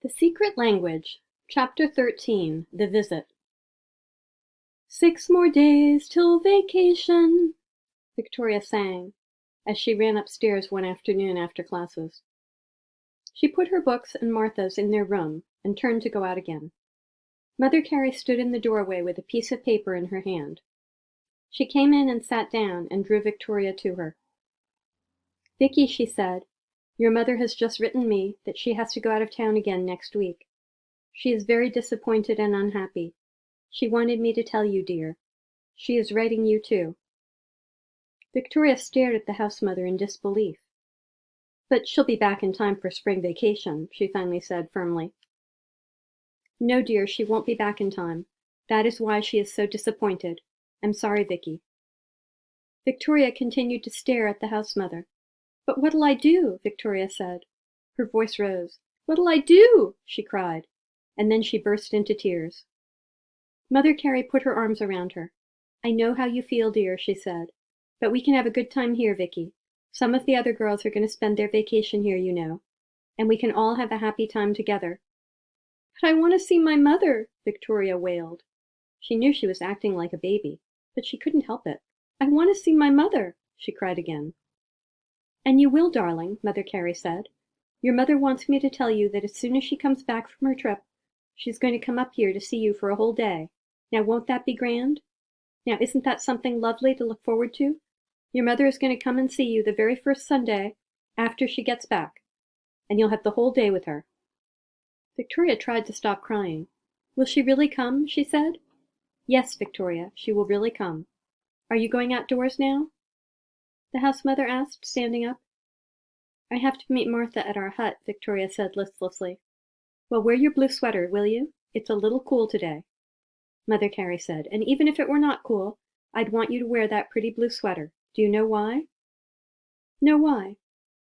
The Secret Language, Chapter 13, The Visit. 6 more days till vacation, Victoria sang, as she ran upstairs one afternoon after classes. She put her books and Martha's in their room and turned to go out again. Mother Carey stood in the doorway with a piece of paper in her hand. She came in and sat down and drew Victoria to her. "Vicky," she said, "your mother has just written me that she has to go out of town again next week. She is very disappointed and unhappy. She wanted me to tell you, dear. She is writing you too." Victoria stared at the house mother in disbelief. "But she'll be back in time for spring vacation," she finally said firmly. "No, dear, she won't be back in time. That is why she is so disappointed. I'm sorry, Vicky." Victoria continued to stare at the house mother. "But what'll I do?" Victoria said. Her voice rose. "What'll I do?" she cried, and then she burst into tears. Mother Carey put her arms around her. "I know how you feel, dear," she said, "but we can have a good time here, Vicky. Some of the other girls are going to spend their vacation here, you know, and we can all have a happy time together." "But I want to see my mother," Victoria wailed. She knew she was acting like a baby, but she couldn't help it. "I want to see my mother," she cried again. "And you will, darling," Mother Carey said. "Your mother wants me to tell you that as soon as she comes back from her trip, she's going to come up here to see you for a whole day. Now won't that be grand? Now isn't that something lovely to look forward to? Your mother is going to come and see you the very first Sunday after she gets back, and you'll have the whole day with her." Victoria tried to stop crying. "Will she really come?" she said. "Yes, Victoria, she will really come. Are you going outdoors now?" the house mother asked, standing up. "I have to meet Martha at our hut," Victoria said listlessly. "Well, wear your blue sweater, will you? It's a little cool today," Mother Carey said, "and even if it were not cool, I'd want you to wear that pretty blue sweater. Do you know why?" "No, why?"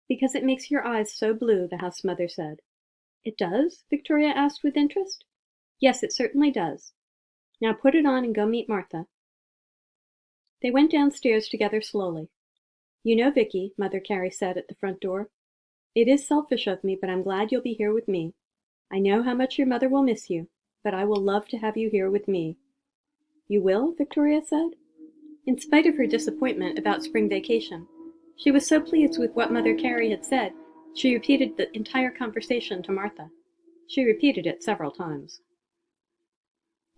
"Because it makes your eyes so blue," the house mother said. "It does?" Victoria asked with interest. "Yes, it certainly does. Now put it on and go meet Martha." They went downstairs together slowly. "You know, Vicky," Mother Carey said at the front door, "it is selfish of me, but I'm glad you'll be here with me. I know how much your mother will miss you, but I will love to have you here with me." "You will?" Victoria said. In spite of her disappointment about spring vacation, she was so pleased with what Mother Carey had said, she repeated the entire conversation to Martha. She repeated it several times.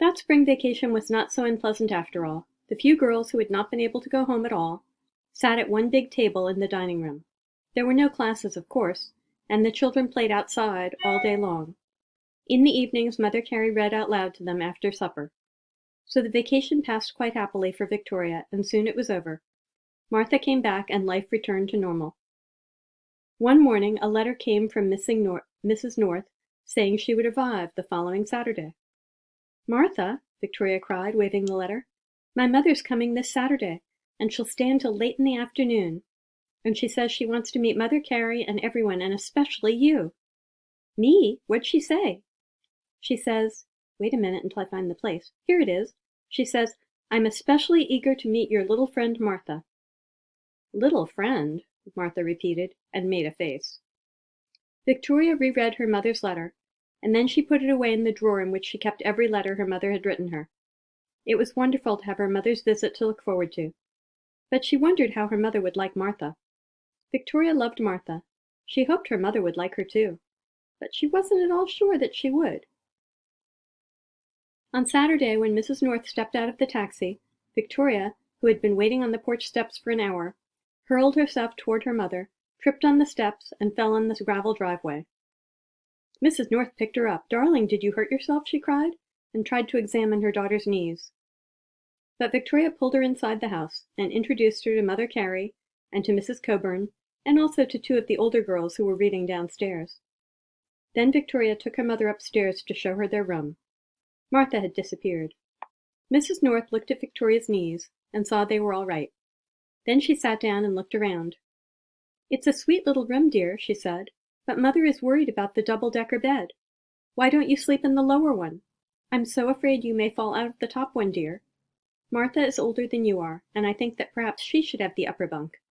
That spring vacation was not so unpleasant after all. The few girls who had not been able to go home at all sat at one big table in the dining room. There were no classes, of course, and the children played outside all day long. In the evenings, Mother Carey read out loud to them after supper. So the vacation passed quite happily for Victoria, and soon it was over. Martha came back, and life returned to normal. One morning, a letter came from Mrs. North saying she would arrive the following Saturday. "Martha," Victoria cried, waving the letter, "my mother's coming this Saturday, and she'll stay until late in the afternoon. And she says she wants to meet Mother Carey and everyone, and especially you." "Me? What'd she say?" "She says, wait a minute until I find the place. Here it is. She says, 'I'm especially eager to meet your little friend Martha.'" "Little friend," Martha repeated, and made a face. Victoria reread her mother's letter, and then she put it away in the drawer in which she kept every letter her mother had written her. It was wonderful to have her mother's visit to look forward to. But she wondered how her mother would like Martha. Victoria loved Martha. She hoped her mother would like her too. But she wasn't at all sure that she would. On Saturday, when Mrs. North stepped out of the taxi, Victoria, who had been waiting on the porch steps for an hour, hurled herself toward her mother, tripped on the steps, and fell on the gravel driveway. Mrs. North picked her up. "Darling, did you hurt yourself?" she cried, and tried to examine her daughter's knees. But Victoria pulled her inside the house, and introduced her to Mother Carey and to Mrs. Coburn, and also to two of the older girls who were reading downstairs. Then Victoria took her mother upstairs to show her their room. Martha had disappeared. Mrs. North looked at Victoria's knees and saw they were all right. Then she sat down and looked around. "It's a sweet little room, dear," she said, "but Mother is worried about the double-decker bed. Why don't you sleep in the lower one? I'm so afraid you may fall out of the top one, dear. Martha is older than you are, and I think that perhaps she should have the upper bunk."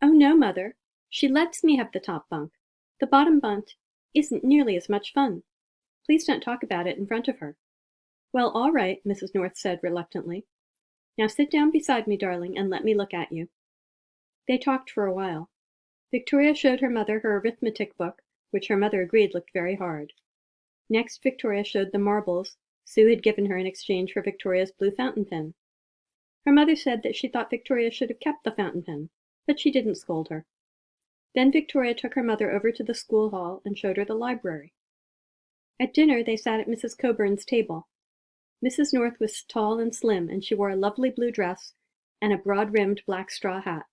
"Oh, no, Mother. She lets me have the top bunk. The bottom bunk isn't nearly as much fun. Please don't talk about it in front of her." "Well, all right," Mrs. North said reluctantly. "Now sit down beside me, darling, and let me look at you." They talked for a while. Victoria showed her mother her arithmetic book, which her mother agreed looked very hard. Next, Victoria showed the marbles Sue had given her in exchange for Victoria's blue fountain pen. Her mother said that she thought Victoria should have kept the fountain pen, but she didn't scold her. Then Victoria took her mother over to the school hall and showed her the library. At dinner they sat at Mrs. Coburn's table. Mrs. North was tall and slim, and she wore a lovely blue dress and a broad-rimmed black straw hat.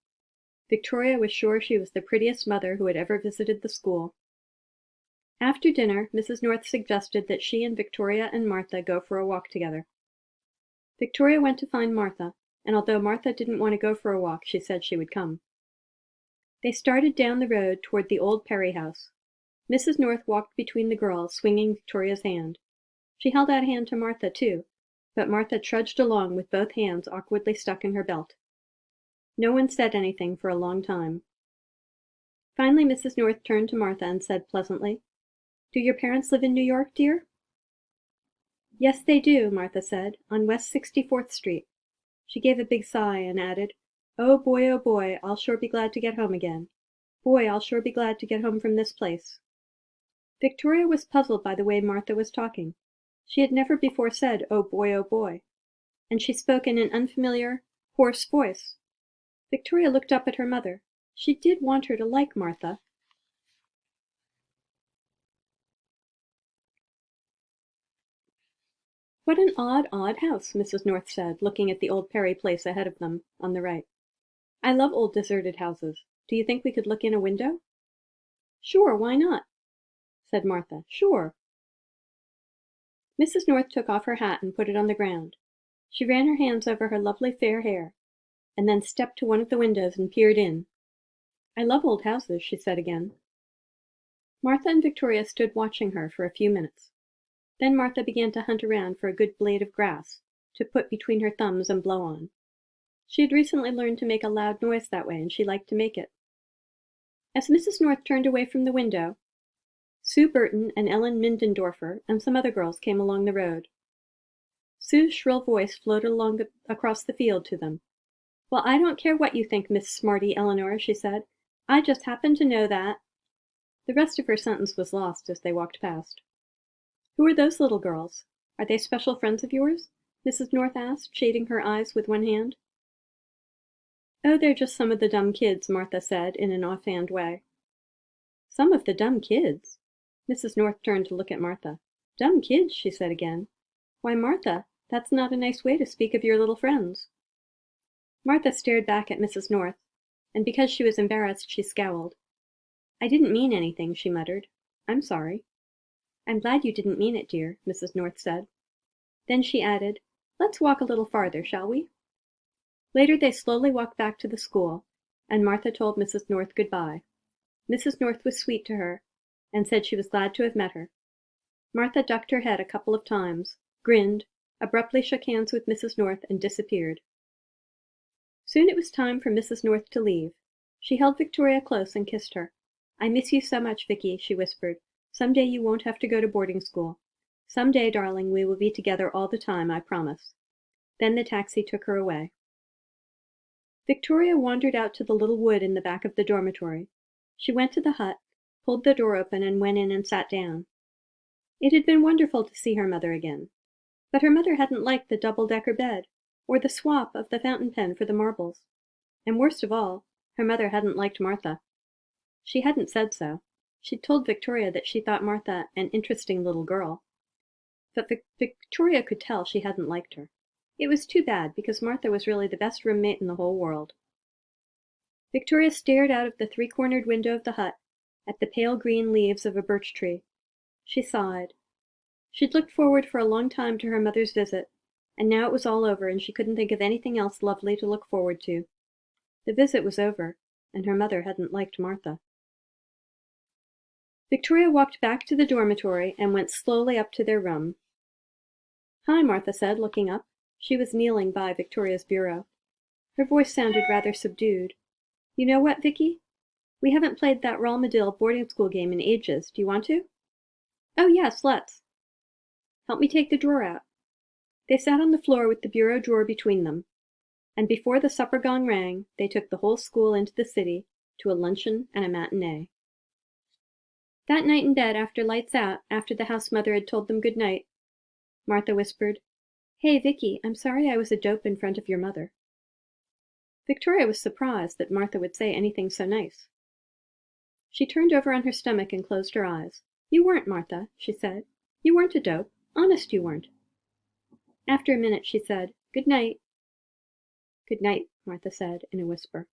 Victoria was sure she was the prettiest mother who had ever visited the school. After dinner, Mrs. North suggested that she and Victoria and Martha go for a walk together. Victoria went to find Martha, and although Martha didn't want to go for a walk, she said she would come. They started down the road toward the old Perry house. Mrs. North walked between the girls, swinging Victoria's hand. She held out a hand to Martha, too, but Martha trudged along with both hands awkwardly stuck in her belt. No one said anything for a long time. Finally, Mrs. North turned to Martha and said pleasantly, "Do your parents live in New York, dear?" "Yes, they do," Martha said, "on West 64th Street. She gave a big sigh and added, oh boy, I'll sure be glad to get home again. Boy, I'll sure be glad to get home from this place." Victoria was puzzled by the way Martha was talking. She had never before said, oh boy, and she spoke in an unfamiliar, hoarse voice. Victoria looked up at her mother. She did want her to like Martha. "What an odd house," Mrs. North said, looking at the old Perry place ahead of them, on the right. "I love old deserted houses. Do you think we could look in a window?" "Sure, why not?" said Martha. "Sure." Mrs. North took off her hat and put it on the ground. She ran her hands over her lovely fair hair, and then stepped to one of the windows and peered in. "I love old houses," she said again. Martha and Victoria stood watching her for a few minutes. Then Martha began to hunt around for a good blade of grass to put between her thumbs and blow on. She had recently learned to make a loud noise that way, and she liked to make it. As Mrs. North turned away from the window, Sue Burton and Ellen Mindendorfer and some other girls came along the road. Sue's shrill voice floated across the field to them. "Well, I don't care what you think, Miss Smarty Eleanor," she said. "I just happen to know that—" The rest of her sentence was lost as they walked past. "Who are those little girls? Are they special friends of yours?" Mrs. North asked, shading her eyes with one hand. "Oh, they're just some of the dumb kids," Martha said in an offhand way. "Some of the dumb kids?" Mrs. North turned to look at Martha. "Dumb kids," she said again. "Why, Martha, that's not a nice way to speak of your little friends." Martha stared back at Mrs. North, and because she was embarrassed, she scowled. "I didn't mean anything," she muttered. "I'm sorry." "I'm glad you didn't mean it, dear," Mrs. North said. Then she added, "Let's walk a little farther, shall we?" Later they slowly walked back to the school, and Martha told Mrs. North goodbye. Mrs. North was sweet to her, and said she was glad to have met her. Martha ducked her head a couple of times, grinned, abruptly shook hands with Mrs. North, and disappeared. Soon it was time for Mrs. North to leave. She held Victoria close and kissed her. "I miss you so much, Vicky," she whispered. "Some day you won't have to go to boarding school. Some day, darling, we will be together all the time, I promise." Then the taxi took her away. Victoria wandered out to the little wood in the back of the dormitory. She went to the hut, pulled the door open, and went in and sat down. It had been wonderful to see her mother again. But her mother hadn't liked the double-decker bed, or the swap of the fountain pen for the marbles. And worst of all, her mother hadn't liked Martha. She hadn't said so. She'd told Victoria that she thought Martha an interesting little girl. But Victoria could tell she hadn't liked her. It was too bad, because Martha was really the best roommate in the whole world. Victoria stared out of the three-cornered window of the hut at the pale green leaves of a birch tree. She sighed. She'd looked forward for a long time to her mother's visit, and now it was all over and she couldn't think of anything else lovely to look forward to. The visit was over, and her mother hadn't liked Martha. Victoria walked back to the dormitory and went slowly up to their room. "Hi," Martha said, looking up. She was kneeling by Victoria's bureau. Her voice sounded rather subdued. "You know what, Vicky? We haven't played that Ralmadil boarding school game in ages. Do you want to? Oh, yes, let's. Help me take the drawer out. They sat on the floor with the bureau drawer between them, and before the supper gong rang, they took the whole school into the city to a luncheon and a matinee. That night in bed after lights out, after the house mother had told them good night, Martha whispered, "Hey, Vicky, I'm sorry I was a dope in front of your mother." Victoria was surprised that Martha would say anything so nice. She turned over on her stomach and closed her eyes. "You weren't, Martha," she said. "You weren't a dope. Honest you weren't." After a minute she said, "Good night." "Good night," Martha said in a whisper.